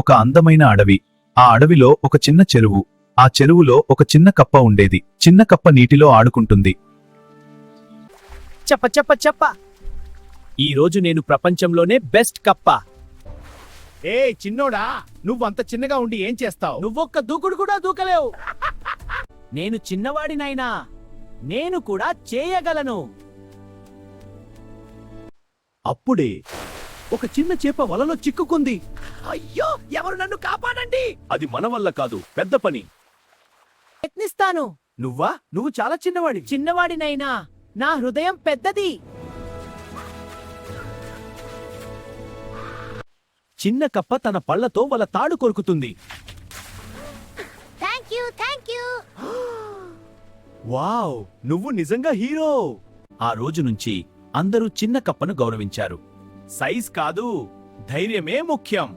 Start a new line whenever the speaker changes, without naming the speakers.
ఒక అందమైన అడవి. ఆ అడవిలో ఒక చిన్న చెరువు. ఆ చెరువులో ఒక చిన్న కప్ప ఉండేది. చిన్న కప్ప నీటిలో ఆడుకుంటుంది.
చెప్ప చెప్ప చెప్ప ఈరోజు నేను ప్రపంచంలోనే బెస్ట్ కప్ప.
ఏ చిన్నోడా, నువ్వంత చిన్నగా ఉండి ఏం చేస్తావు?
నువ్వొక్క దూకుడు కూడా దూకలేవు. నేను చిన్నవాడినైనా నేను కూడా చేయగలను.
అప్పుడే ఒక చిన్న చేప వలలో చిక్కుకుంది. అయ్యో, ఎవరు నన్ను కాపాడండి! అది మన వల్ల కాదు, పెద్ద పని.
ప్రయత్నిస్తాను.
నువ్వు చాలా చిన్నవాడి.
చిన్నవాడినైనా నా హృదయం పెద్దది.
చిన్న కప్ప తన పళ్లతో వల తాడు కొరుకుతుంది.
థ్యాంక్ యూ
వావ్, నువ్వు నిజంగా హీరో! ఆ రోజు నుంచి అందరూ చిన్న కప్పను గౌరవించారు. సైజ్ కాదు, ధైర్యమే ముఖ్యం.